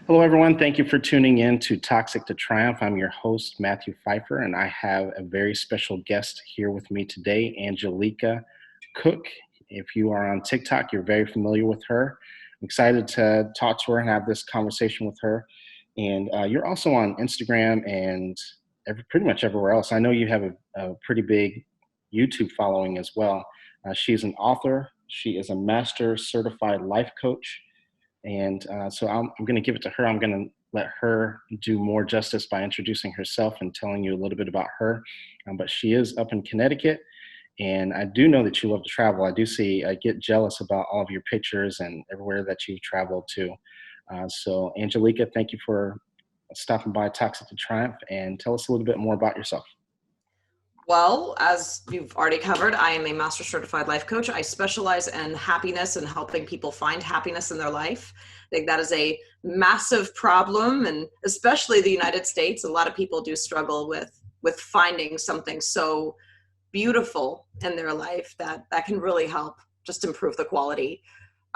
Hello, everyone. Thank you for tuning in to Toxic to Triumph. I'm your host, Matthew Pfeiffer, and I have a very special guest here with me today, Angelika Koch. If you are on TikTok, you're very familiar with her. I'm excited to talk to her and have this conversation with her. And you're also on Instagram and pretty much everywhere else. I know you have a pretty big YouTube following as well. She's an author. She is a master certified life coach. And so I'm going to give it to her. I'm going to let her do more justice by introducing herself and telling you a little bit about her. But she is up in Connecticut. And I do know that you love to travel. I get jealous about all of your pictures and everywhere that you travel to. So Angelika, thank you for stopping by Toxic to Triumph, and tell us a little bit more about yourself. Well, as you've already covered, I am a master certified life coach. I specialize in happiness and helping people find happiness in their life. I think that is a massive problem, and especially the United States, a lot of people do struggle with finding something so beautiful in their life that can really help just improve the quality.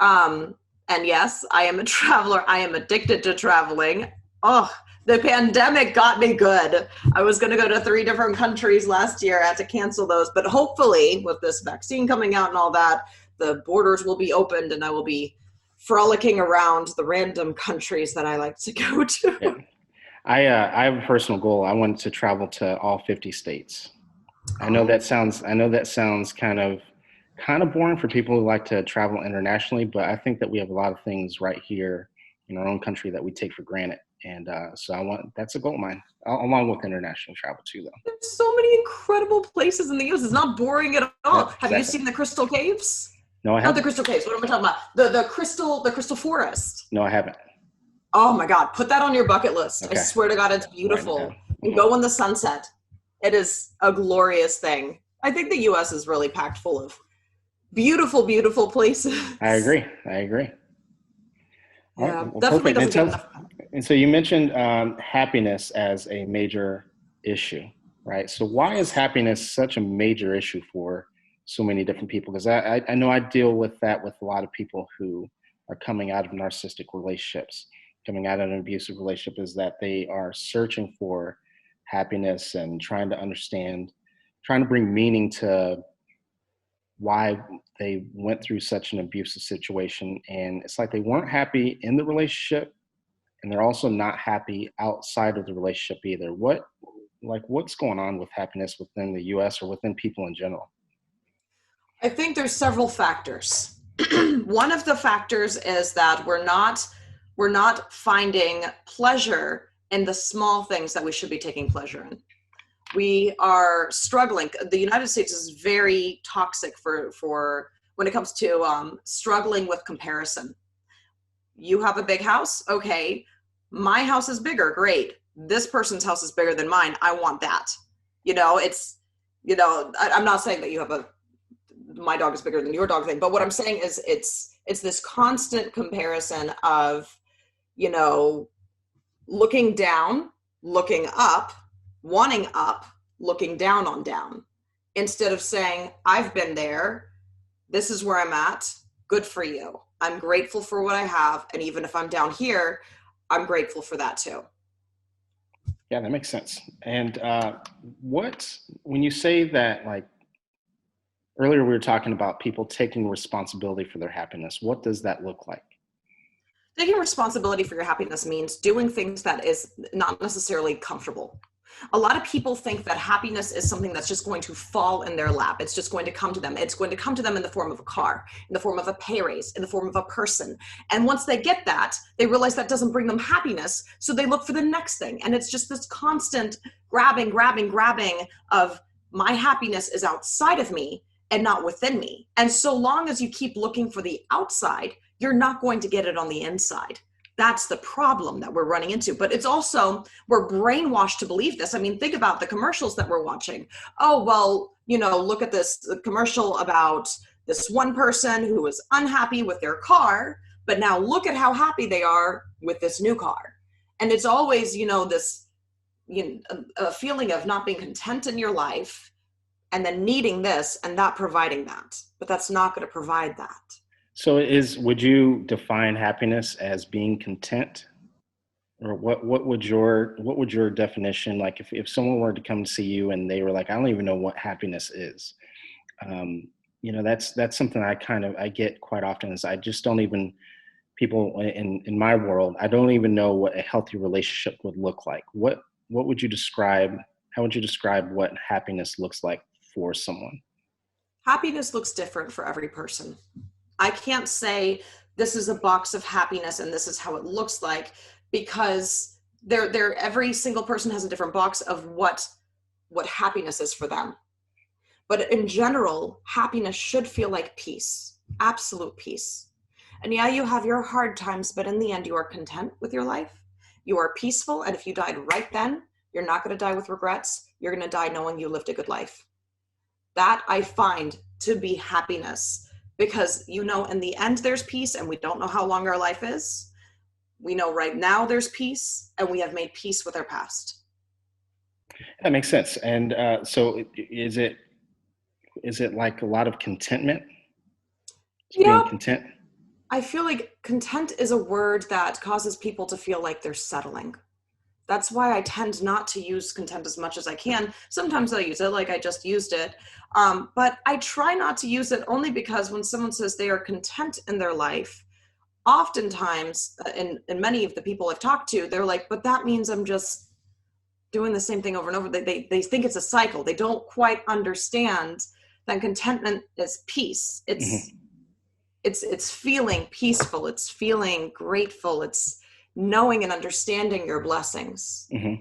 And yes, I am a traveler. I am addicted to traveling. Oh, the pandemic got me good. I was going to go to 3 different countries last year. I had to cancel those. But hopefully, with this vaccine coming out and all that, the borders will be opened and I will be frolicking around the random countries that I like to go to. Yeah. I have a personal goal. I want to travel to all 50 states. I know that sounds kind of boring for people who like to travel internationally, but I think that we have a lot of things right here in our own country that we take for granted. And so that's a goal of mine, along with international travel too, though. There's so many incredible places in the U.S. It's not boring at all. Yep, Have you seen the Crystal Caves? No, I Not the haven't. Crystal Caves. What am I talking about? The Crystal Forest. No, I haven't. Oh my God. Put that on your bucket list. Okay. I swear to God, it's beautiful. Right. And go in the sunset. It is a glorious thing. I think the U.S. is really packed full of beautiful, beautiful places. I agree. All Yeah, right, well, definitely perfect. doesn't get enough. And so you mentioned happiness as a major issue, right? So why is happiness such a major issue for so many different people? Because I know I deal with that with a lot of people who are coming out of narcissistic relationships, coming out of an abusive relationship, is that they are searching for happiness and trying to bring meaning to why they went through such an abusive situation. And it's like they weren't happy in the relationship, and they're also not happy outside of the relationship either. What's going on with happiness within the US or within people in general? I think there's several factors. One of the factors is that we're not finding pleasure in the small things that we should be taking pleasure in. We are struggling. The United States is very toxic for when it comes to struggling with comparison. You have a big house. Okay. My house is bigger. Great. This person's house is bigger than mine. I want that. I'm not saying that my dog is bigger than your dog thing, but what I'm saying is it's this constant comparison of, looking down, looking up, wanting up, looking down on down, instead of saying, I've been there. This is where I'm at. Good for you. I'm grateful for what I have. And even if I'm down here, I'm grateful for that too. Yeah, that makes sense. And when you say that, like earlier we were talking about people taking responsibility for their happiness, what does that look like? Taking responsibility for your happiness means doing things that is not necessarily comfortable. A lot of people think that happiness is something that's just going to fall in their lap. It's just going to come to them. It's going to come to them in the form of a car, in the form of a pay raise, in the form of a person. And once they get that, they realize that doesn't bring them happiness. So they look for the next thing. And it's just this constant grabbing of my happiness is outside of me and not within me. And so long as you keep looking for the outside, you're not going to get it on the inside. That's the problem that we're running into. But it's also, we're brainwashed to believe this. I mean, think about the commercials that we're watching. Oh, well, look at this commercial about this one person who was unhappy with their car, but now look at how happy they are with this new car. And it's always, this, a feeling of not being content in your life and then needing this and not providing that. But that's not going to provide that. So would you define happiness as being content? or what would your definition, like if someone were to come to see you and they were like, I don't even know what happiness is. Um, that's something I get quite often is I just don't even people in my world, I don't even know what a healthy relationship would look like. What would you describe? How would you describe what happiness looks like for someone? Happiness looks different for every person. I can't say this is a box of happiness and this is how it looks like, because every single person has a different box of what happiness is for them. But in general, happiness should feel like peace, absolute peace. And yeah, you have your hard times, but in the end, you are content with your life. You are peaceful. And if you died right then, you're not going to die with regrets. You're going to die knowing you lived a good life. That I find to be happiness, because in the end, there's peace, and we don't know how long our life is. We know right now there's peace, and we have made peace with our past. That makes sense. And so is it like a lot of contentment? Just being Yeah, content? I feel like content is a word that causes people to feel like they're settling. That's why I tend not to use content as much as I can. Sometimes I use it, like I just used it. But I try not to use it only because when someone says they are content in their life, oftentimes, in many of the people I've talked to, they're like, but that means I'm just doing the same thing over and over. They think it's a cycle. They don't quite understand that contentment is peace. Hmm. It's feeling peaceful. It's feeling grateful. It's knowing and understanding your blessings. Hmm.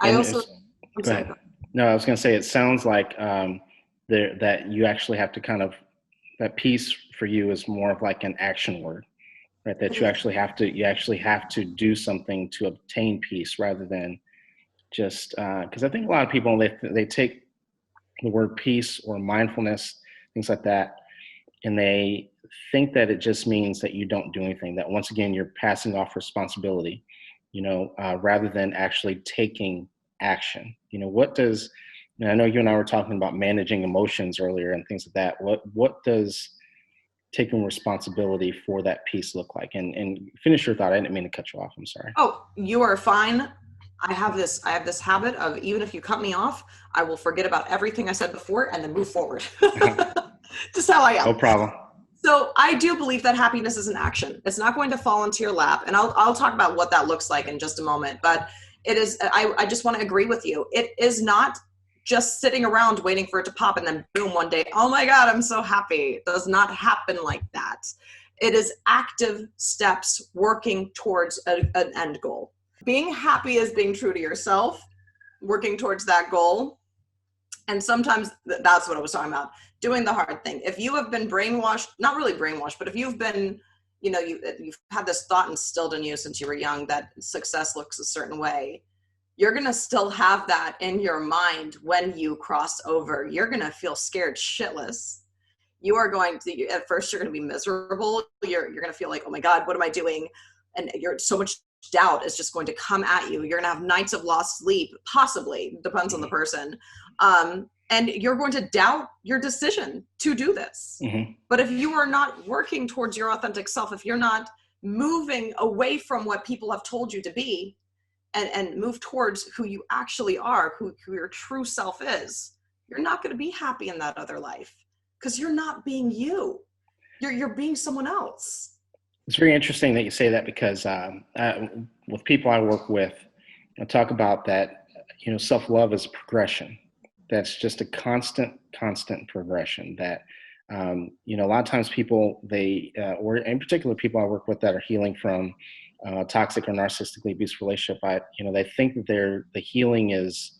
I And also, I'm go sorry. ahead. No, I was going to say it sounds like that you actually have to kind of that peace for you is more of like an action word, right? It That is. you actually have to do something to obtain peace rather than just because I think a lot of people they take the word peace or mindfulness, things like that, and they think that it just means that you don't do anything. That once again you're passing off responsibility, rather than actually taking action. What does and I know you and I were talking about managing emotions earlier and things like that. What does taking responsibility for that piece look like? And finish your thought. I didn't mean to cut you off. I'm sorry. Oh, you are fine. I have this habit of, even if you cut me off, I will forget about everything I said before and then move forward. Just how I am. No problem. So I do believe that happiness is an action. It's not going to fall into your lap. And I'll talk about what that looks like in just a moment. But it is, I just want to agree with you. It is not just sitting around waiting for it to pop and then boom, one day, oh my God, I'm so happy. It does not happen like that. It is active steps working towards an end goal. Being happy is being true to yourself, working towards that goal. And sometimes that's what I was talking about, doing the hard thing. If you have been brainwashed, not really brainwashed, but if you've been, you've had this thought instilled in you since you were young that success looks a certain way, you're going to still have that in your mind when you cross over. You're going to feel scared shitless. You are going to, at first, you're going to be miserable. You're going to feel like, oh my God, what am I doing? And you're so much doubt is just going to come at you. You're going to have nights of lost sleep, possibly, depends on the person. And you're going to doubt your decision to do this. Hmm. But if you are not working towards your authentic self, if you're not moving away from what people have told you to be, and move towards who you actually are, who your true self is, you're not going to be happy in that other life, because you're not being you. You're being someone else. It's very interesting that you say that because with people I work with, I talk about that. Self-love is progression. That's just a constant progression. That a lot of times people or in particular people I work with that are healing from toxic or narcissistically abusive relationship. They think that the healing is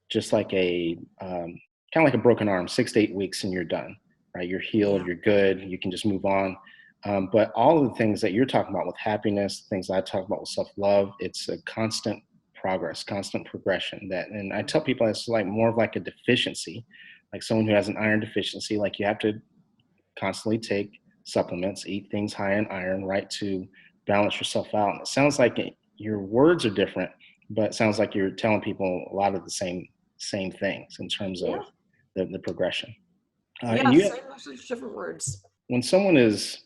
just like a kind of like a broken arm, 6 to 8 weeks, and you're done. Right? You're healed. Yeah. You're good. You can just move on. But all of the things that you're talking about with happiness, things I talk about with self-love, it's a constant progress, constant progression. And I tell people it's like more of like a deficiency, like someone who has an iron deficiency. Like you have to constantly take supplements, eat things high in iron, right, to balance yourself out. And it sounds like your words are different, but it sounds like you're telling people a lot of the same things in terms of Yeah. the progression. And Yeah. Same message, different words. when someone is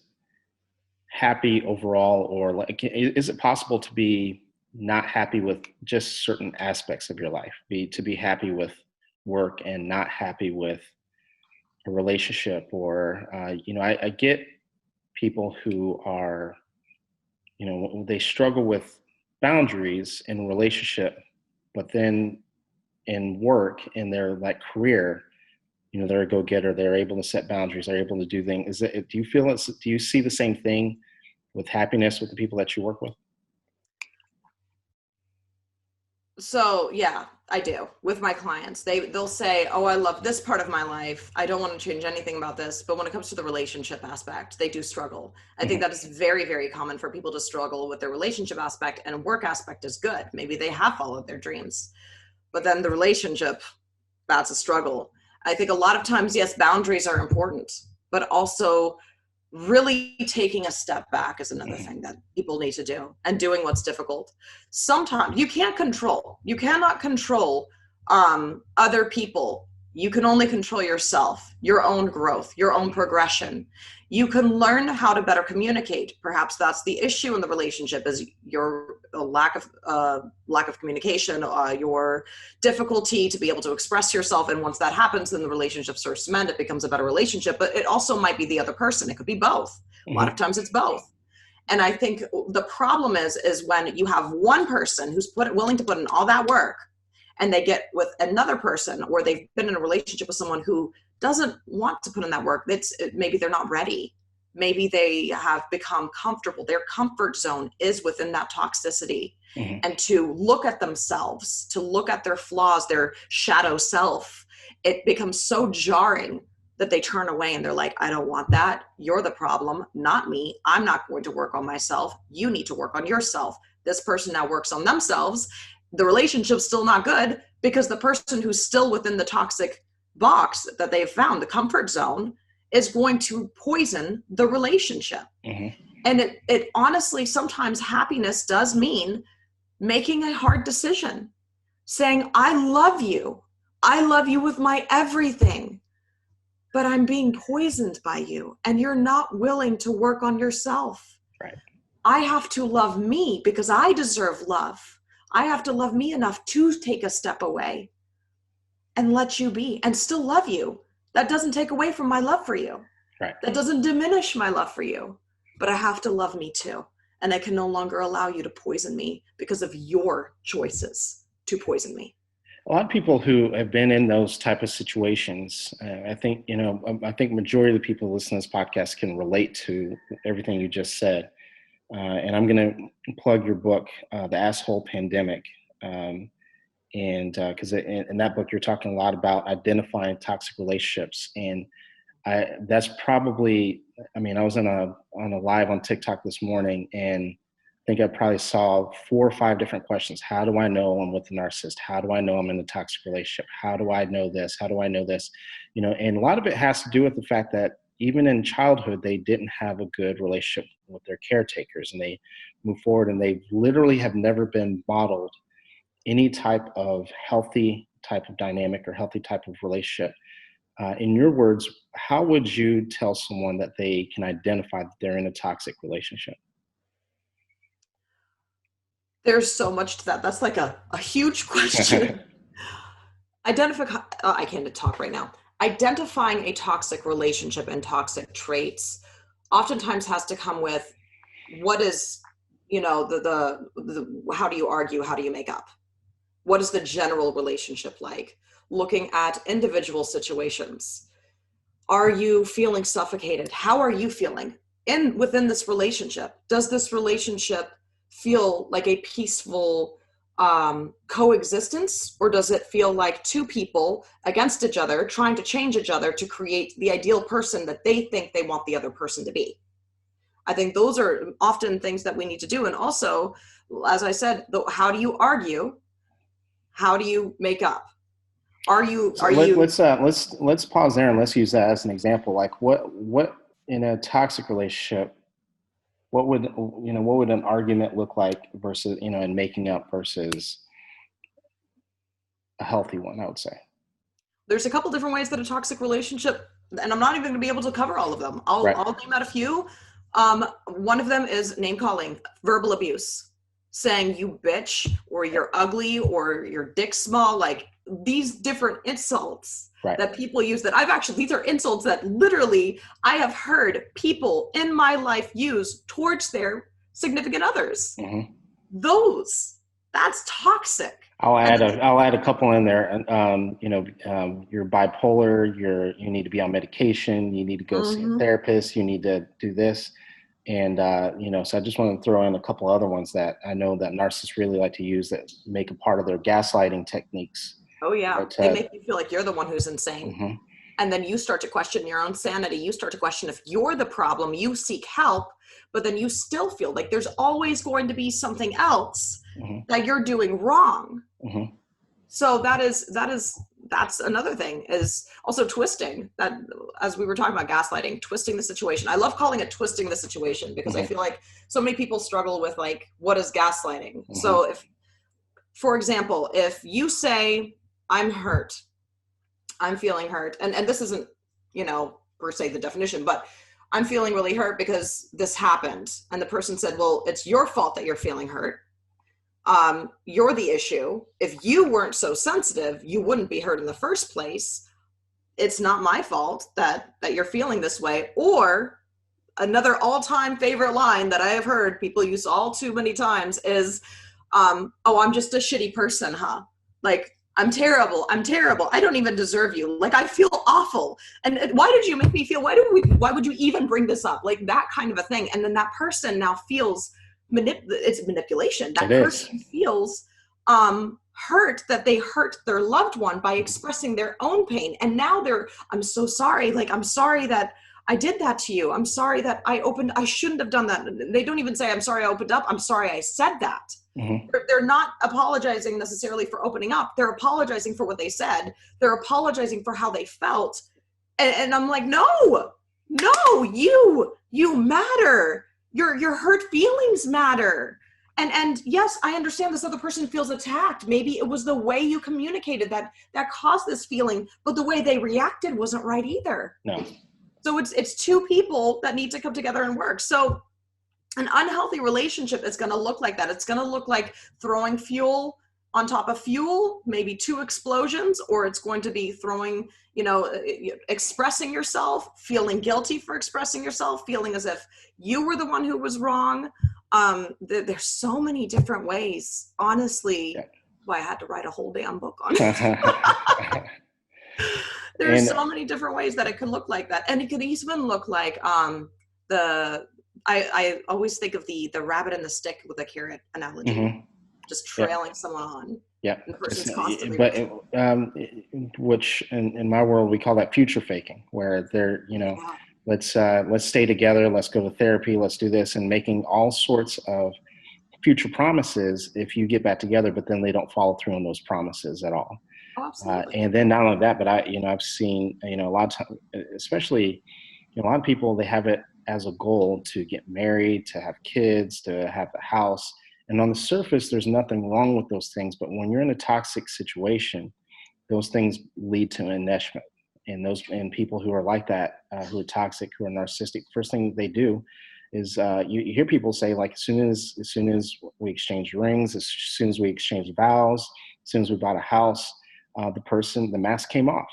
happy overall, or like is it possible to be not happy with just certain aspects of your life, to be happy with work and not happy with a relationship, or I get people who are, they struggle with boundaries in relationship, but then in work, in their like career, they're a go-getter, they're able to set boundaries, they're able to do things. Do you see the same thing with happiness with the people that you work with? So yeah, I do with my clients. They'll say, "Oh, I love this part of my life. I don't want to change anything about this." But when it comes to the relationship aspect, they do struggle. I think Hmm. that is very, very common for people to struggle with their relationship aspect, and work aspect is good. Maybe they have followed their dreams, but then the relationship, that's a struggle. I think a lot of times, yes, boundaries are important, but also really taking a step back is another Hmm. thing that people need to do, and doing what's difficult. Sometimes you cannot control other people. You can only control yourself, your own growth, your own progression. You can learn how to better communicate. Perhaps that's the issue in the relationship, is your lack of communication, your difficulty to be able to express yourself. And once that happens, then the relationship starts to mend. It becomes a better relationship. But it also might be the other person. It could be both. A lot of Hmm. times it's both. And I think the problem is when you have one person who's willing to put in all that work, and they get with another person, or they've been in a relationship with someone who doesn't want to put in that work. Maybe they're not ready. Maybe they have become comfortable. Their comfort zone is within that toxicity. Hmm. And to look at themselves, to look at their flaws, their shadow self, it becomes so jarring that they turn away and they're like, "I don't want that. You're the problem, not me. I'm not going to work on myself. You need to work on yourself." This person now works on themselves. The relationship's still not good, because the person who's still within the toxic box that they've found, the comfort zone, is going to poison the relationship. Hmm. And it honestly, sometimes happiness does mean making a hard decision, saying, I love you with my everything, but I'm being poisoned by you, and you're not willing to work on yourself. Right. I have to love me because I deserve love. I have to love me enough to take a step away and let you be, and still love you. That doesn't take away from my love for you. Right. That doesn't diminish my love for you. But I have to love me too. And I can no longer allow you to poison me because of your choices to poison me. A lot of people who have been in those type of situations, I think majority of the people listening to this podcast can relate to everything you just said. And I'm going to plug your book, The Asshole Pandemic. And because in that book, you're talking a lot about identifying toxic relationships. And that's probably, I was on a live on TikTok this morning, and I think I probably saw 4 or 5 different questions. How do I know I'm with a narcissist? How do I know I'm in a toxic relationship? How do I know this? How do I know this? And a lot of it has to do with the fact that even in childhood, they didn't have a good relationship with their caretakers, and they move forward, and they literally have never been modeled any type of healthy type of dynamic or healthy type of relationship. In your words, how would you tell someone that they can identify that they're in a toxic relationship? There's so much to that. That's like a huge question. Identify, I can't talk right now. Identifying a toxic relationship and toxic traits oftentimes has to come with what is, the how do you argue? How do you make up? What is the general relationship like? Looking at individual situations. Are you feeling suffocated? How are you feeling within this relationship? Does this relationship feel like a peaceful coexistence, or does it feel like two people against each other trying to change each other to create the ideal person that they think they want the other person to be? I think those are often things that we need to do. And also, as I said, how do you argue? How do you make up? Are you So are you let's pause there and let's use that as an example. Like what in a toxic relationship, what would an argument look like versus in making up versus a healthy one? I would say. there's a couple different ways that a toxic relationship, and I'm not even going to be able to cover all of them. I'll Right. name out a few. One of them is name calling, verbal abuse, saying you bitch or you're ugly or your dick small, like these different insults Right. that people use that these are insults that literally I have heard people in my life use towards their significant others. Mm-hmm. That's toxic. I'll add a couple in there. You're bipolar. You need to be on medication. You need to go see a therapist. You need to do this, and so I just want to throw in a couple other ones that I know that narcissists really like to use that make a part of their gaslighting techniques. Oh yeah, they make you feel like you're the one who's insane. Mm-hmm. And then you start to question your own sanity. You start to question if you're the problem. You seek help, but then you still feel like there's always going to be something else that you're doing wrong. Mm-hmm. So that's another thing, is also twisting that, as we were talking about gaslighting, twisting the situation. I love calling it twisting the situation because I feel like so many people struggle with like, what is gaslighting? So if, for example, if you say, I'm hurt, I'm feeling hurt, and this isn't, per se the definition, but I'm feeling really hurt because this happened. And the person said, well, it's your fault that you're feeling hurt. You're the issue. If you weren't so sensitive, you wouldn't be hurt in the first place. It's not my fault that you're feeling this way. Or another all-time favorite line that I have heard people use all too many times is, oh, I'm just a shitty person, huh? Like, I'm terrible. I don't even deserve you. Like, I feel awful. And why did you make me feel, why would you even bring this up? Like that kind of a thing. And then that person now feels it's manipulation. That person feels hurt that they hurt their loved one by expressing their own pain. And now I'm so sorry. Like, I'm sorry that I did that to you. I'm sorry that I shouldn't have done that. They don't even say, I'm sorry I opened up. I'm sorry I said that. Mm-hmm. They're not apologizing necessarily for opening up. They're apologizing for what they said. They're apologizing for how they felt. And I'm like, no, you matter. Your hurt feelings matter. And yes, I understand this other person feels attacked. Maybe it was the way you communicated that caused this feeling, but the way they reacted wasn't right either. No. So it's two people that need to come together and work. So an unhealthy relationship is going to look like that. It's going to look like throwing fuel on top of fuel, maybe 2 explosions, or it's going to be throwing, expressing yourself, feeling guilty for expressing yourself, feeling as if you were the one who was wrong. There's so many different ways, honestly. Why I had to write a whole damn book on it. There's so many different ways that it could look like that. And it could even look like I always think of the rabbit and the stick with a carrot analogy, just trailing someone on. Yeah. And the person's constantly. Which in my world, we call that future faking, where they're, let's stay together. Let's go to therapy. Let's do this, and making all sorts of future promises if you get back together, but then they don't follow through on those promises at all. Oh, absolutely. And then not only that, but I've seen, a lot of times, especially, a lot of people, they have it as a goal to get married, to have kids, to have a house. And on the surface, there's nothing wrong with those things. But when you're in a toxic situation, those things lead to enmeshment. And people who are like that, who are toxic, who are narcissistic, first thing they do is you hear people say, like, as soon as we exchange rings, as soon as we exchange vows, as soon as we bought a house, the mask came off.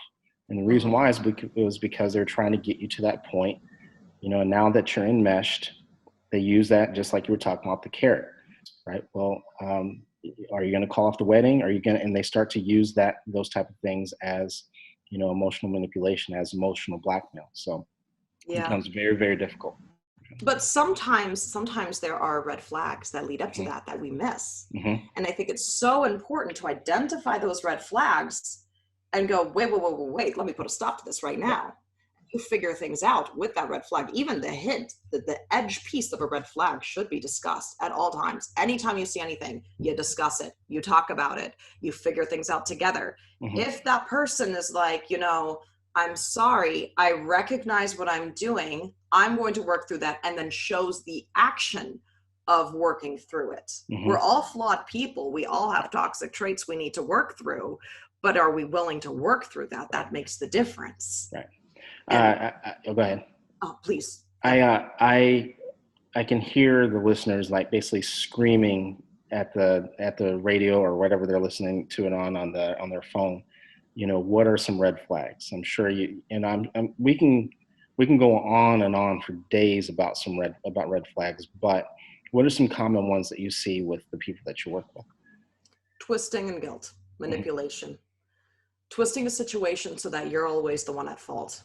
And the reason why was because they're trying to get you to that point. And now that you're enmeshed, they use that just like you were talking about the carrot, right? Well, are you going to call off the wedding? And they start to use those type of things as, emotional manipulation, as emotional blackmail. So it becomes very, very difficult. But sometimes there are red flags that lead up to that we miss. And I think it's so important to identify those red flags and go, wait, let me put a stop to this right now. You figure things out with that red flag. Even the hint, the edge piece of a red flag should be discussed at all times. Anytime you see anything, you discuss it, you talk about it, you figure things out together. If that person is like, I'm sorry, I recognize what I'm doing, I'm going to work through that, and then shows the action of working through it. We're all flawed people. We all have toxic traits we need to work through, but are we willing to work through that? That makes the difference. Right. Go ahead. Oh, please. I can hear the listeners like basically screaming at the radio or whatever they're listening to it on their phone, what are some red flags? I'm sure we can go on and on for days about red flags, but what are some common ones that you see with the people that you work with? Twisting and guilt, Mhm. manipulation. Twisting a situation so that you're always the one at fault.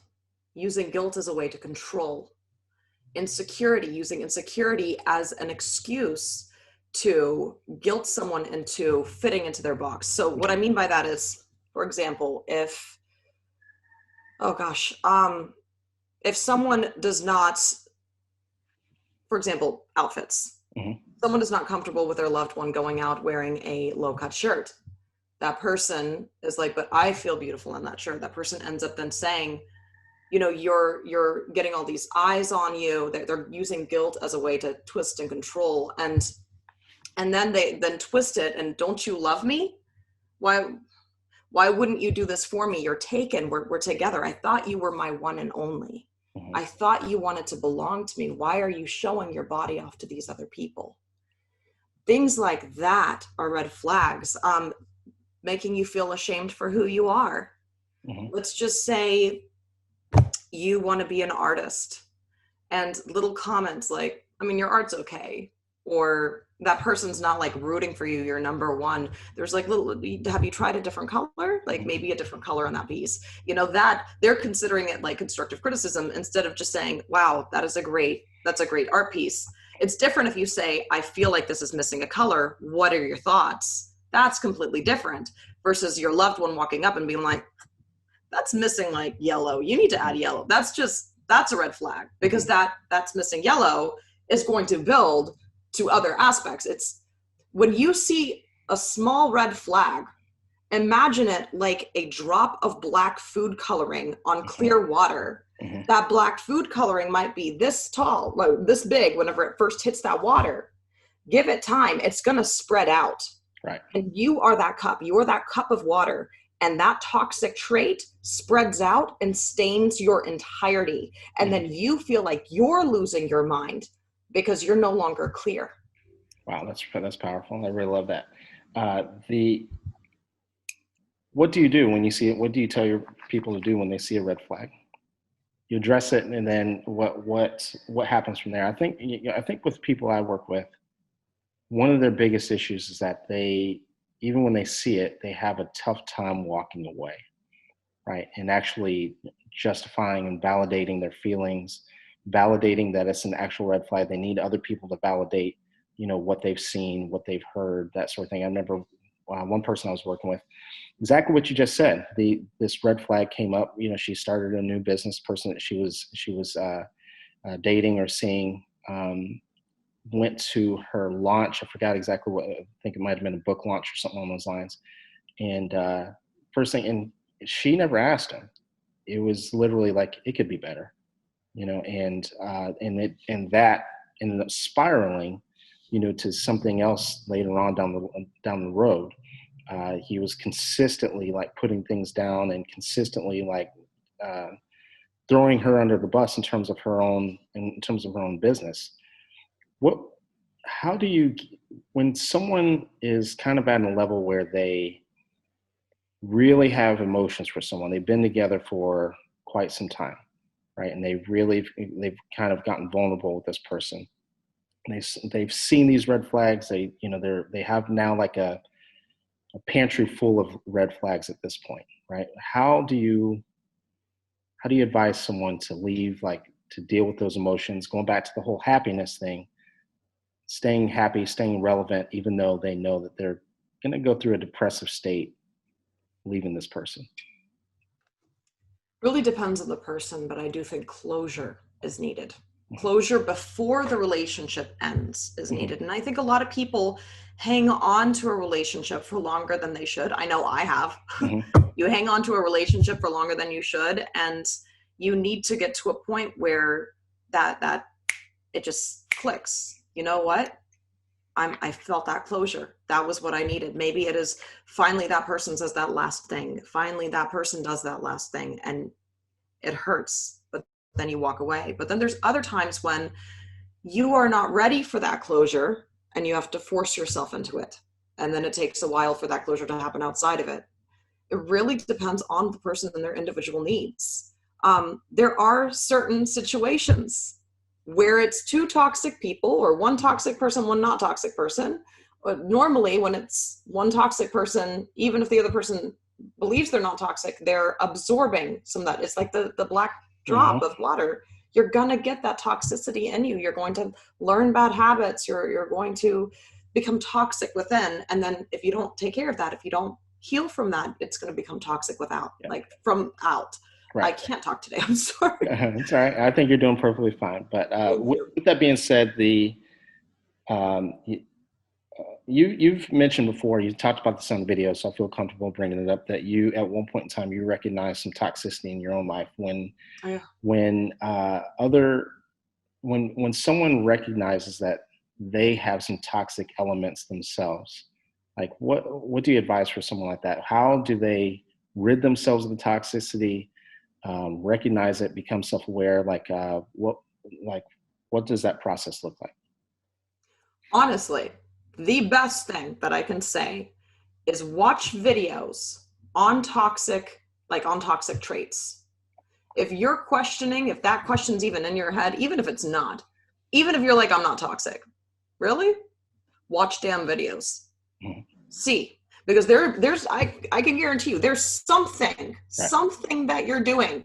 Using guilt as a way to control. Insecurity, using insecurity as an excuse to guilt someone into fitting into their box. So what I mean by that is, for example, oh gosh, if someone does not, for example, outfits, Mhm. someone is not comfortable with their loved one going out wearing a low-cut shirt. That person is like, but I feel beautiful in that shirt. That person ends up then saying, you're getting all these eyes on you. They're using guilt as a way to twist and control, and then they then twist it. And don't you love me? Why wouldn't you do this for me? You're taken. We're together. I thought you were my one and only. Mhm. I thought you wanted to belong to me. Why are you showing your body off to these other people? Things like that are red flags. Making you feel ashamed for who you are. Mhm. Let's just say you want to be an artist, and little comments like, I mean, your art's okay, or that person's not like rooting for you, you're number one. There's like little, have you tried a different color? Like Mhm. maybe a different color on that piece. That they're considering it like constructive criticism instead of just saying, wow, that's a great art piece. It's different if you say, I feel like this is missing a color. What are your thoughts? That's completely different versus your loved one walking up and being like, that's missing like yellow. You need to add Mhm. yellow. That's a red flag because Mhm. that's missing yellow is going to build to other aspects. It's when you see a small red flag, imagine it like a drop of black food coloring on Mhm. clear water. Mhm. That black food coloring might be this tall, like this big whenever it first hits that water. Give it time, it's going to spread out. Right. And you are that cup. You are that cup of water. And that toxic trait spreads out and stains your entirety. And Mhm. then you feel like you're losing your mind because you're no longer clear. Wow, that's powerful. I really love that. The What do you do when you see it? What do you tell your people to do when they see a red flag? You address it, and then what happens from there? I think with people I work with, one of their biggest issues is that they, even when they see it, they have a tough time walking away, right? And actually justifying and validating their feelings, validating that it's an actual red flag. They need other people to validate, what they've seen, what they've heard, that sort of thing. I remember one person I was working with, exactly what you just said. This red flag came up. She started a new business. Person that she was dating or seeing went to her launch. I forgot exactly what. I think it might have been a book launch or something along those lines. And first thing, and she never asked him. It was literally like it could be better, and that ended up spiraling, to something else later on down the road. He was consistently like putting things down and consistently like uh, throwing her under the bus in terms of her own business. What How do you, when someone is kind of at a level where they really have emotions for someone, they've been together for quite some time, right, and they've kind of gotten vulnerable with this person. They've seen these red flags. They have now like a pantry full of red flags at this point, right? How do you advise someone to leave, like to deal with those emotions, going back to the whole happiness thing, staying happy, staying relevant, even though they know that they're going to go through a depressive state leaving this person? Really depends on the person, but I do think closure is needed. Mhm. Closure before the relationship ends is Mhm. needed. And I think a lot of people hang on to a relationship for longer than they should. I know I have. Mhm. You hang on to a relationship for longer than you should, and you need to get to a point where that it just clicks. You know what? I felt that closure. That was what I needed. Maybe it is finally that person says that last thing. Finally, that person does that last thing, and it hurts, but then you walk away. But then there's other times when you are not ready for that closure and you have to force yourself into it. And then it takes a while for that closure to happen outside of it. It really depends on the person and their individual needs. There are certain situations where it's two toxic people, or one toxic person, one not toxic person. But normally when it's one toxic person, even if the other person believes they're not toxic, they're absorbing some of that. It's like the black drop of water. You're going to get that toxicity in you. You're going to learn bad habits. You're going to become toxic within. And then if you don't take care of that, if you don't heal from that, it's going to become toxic without, like from out. Right. I can't talk today. I'm sorry. It's all right. I think you're doing perfectly fine. But with that being said, you've mentioned before, you talked about this on the video, so I feel comfortable bringing it up, that you, at one point in time, you recognized some toxicity in your own life when someone recognizes that they have some toxic elements themselves. Like what do you advise for someone like that? How do they rid themselves of the toxicity, recognize it, become self-aware? What does that process look like? Honestly, the best thing that I can say is watch videos on toxic traits. If you're questioning, if that question's even in your head, even if it's not, even if you're like, I'm not toxic, really? Watch damn videos. See, because I can guarantee you there's something that you're doing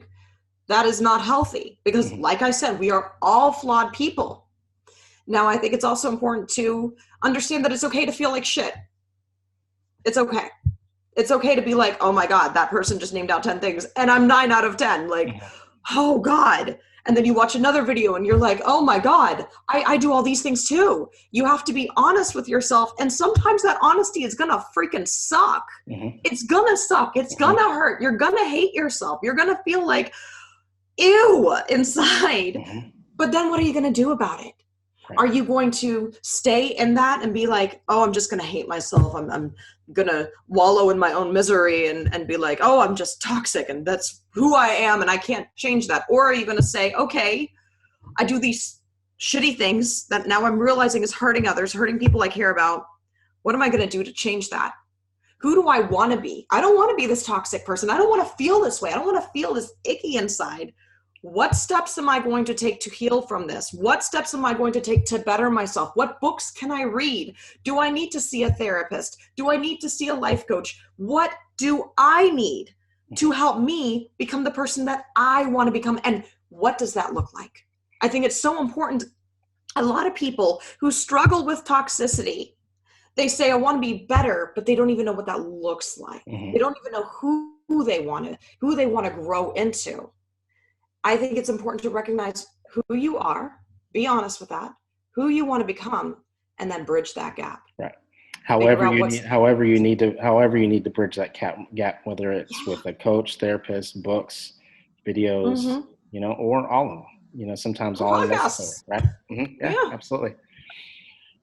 that is not healthy, because like I said, we are all flawed people. Now, I think it's also important to understand that it's okay to feel like shit. It's okay. It's okay to be like, oh my God, that person just named out 10 things and I'm 9 out of 10. Like, oh God. And then you watch another video and you're like, oh my God, I do all these things too. You have to be honest with yourself. And sometimes that honesty is going to freaking suck. It's going to suck. It's going to hurt. You're going to hate yourself. You're going to feel like, ew, inside. But then what are you going to do about it? Are you going to stay in that and be like, oh, I'm just going to hate myself. I'm going to wallow in my own misery and be like, oh, I'm just toxic and that's who I am and I can't change that? Or are you going to say, okay, I do these shitty things that now I'm realizing is hurting others, hurting people I care about. What am I going to do to change that? Who do I want to be? I don't want to be this toxic person. I don't want to feel this way. I don't want to feel this icky inside. What steps am I going to take to heal from this? What steps am I going to take to better myself? What books can I read? Do I need to see a therapist? Do I need to see a life coach? What do I need to help me become the person that I want to become? And what does that look like? I think it's so important. A lot of people who struggle with toxicity, they say, I want to be better, but they don't even know what that looks like. They don't even know who they want to grow into. I think it's important to recognize who you are, be honest with that, who you want to become, and then bridge that gap. Right. However you need to bridge that gap, whether it's with a coach, therapist, books, videos, or all of them. Sometimes all of them necessary, right? Yeah, absolutely.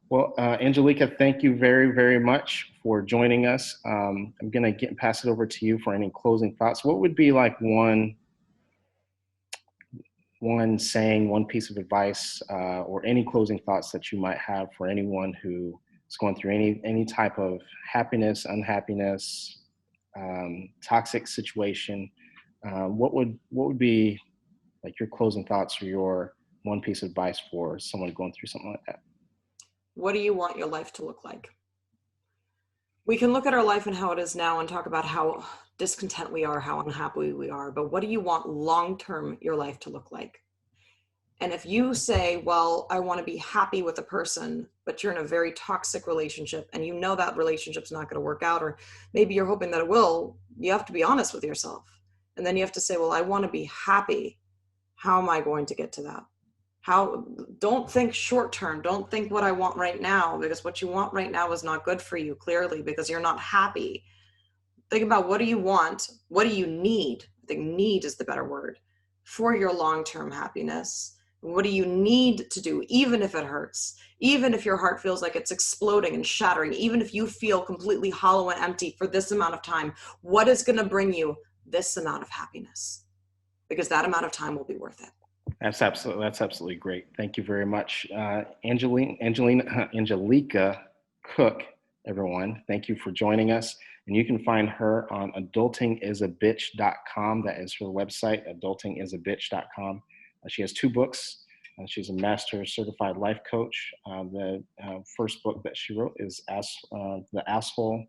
Well, Angelika, thank you very, very much for joining us. I'm going to pass it over to you for any closing thoughts. What would be like one saying, one piece of advice, or any closing thoughts that you might have for anyone who is going through any type of happiness, unhappiness, toxic situation? What would be like your closing thoughts or your one piece of advice for someone going through something like that? What do you want your life to look like? We can look at our life and how it is now and talk about how discontent we are, how unhappy we are, but what do you want long-term your life to look like? And if you say, well, I want to be happy with a person, but you're in a very toxic relationship and you know that relationship's not going to work out, or maybe you're hoping that it will, you have to be honest with yourself. And then you have to say, well, I want to be happy. How am I going to get to that? Don't think short term. Don't think what I want right now, because what you want right now is not good for you, clearly, because you're not happy. Think about, what do you want? What do you need? I think need is the better word for your long-term happiness. What do you need to do, even if it hurts, even if your heart feels like it's exploding and shattering, even if you feel completely hollow and empty for this amount of time? What is going to bring you this amount of happiness? Because that amount of time will be worth it. That's absolutely great. Thank you very much, Angelika Cook. Everyone, thank you for joining us. And you can find her on adultingisabitch.com. That is her website, adultingisabitch.com. She has two books. She's a master certified life coach. The first book that she wrote is The Asshole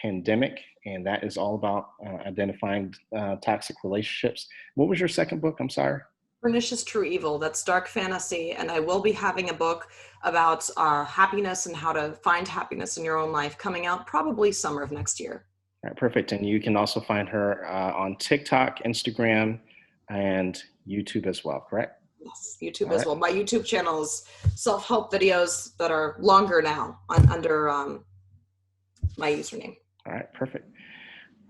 Pandemic, and that is all about identifying toxic relationships. What was your second book? I'm sorry. Pernicious True Evil. That's dark fantasy. And I will be having a book about happiness and how to find happiness in your own life coming out probably summer of next year. All right, perfect. And you can also find her on TikTok, Instagram, and YouTube as well, correct? Yes, YouTube All as right. well. My YouTube channel is self-help videos that are longer now under my username. All right, perfect.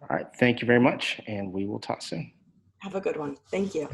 All right, thank you very much, and we will talk soon. Have a good one. Thank you.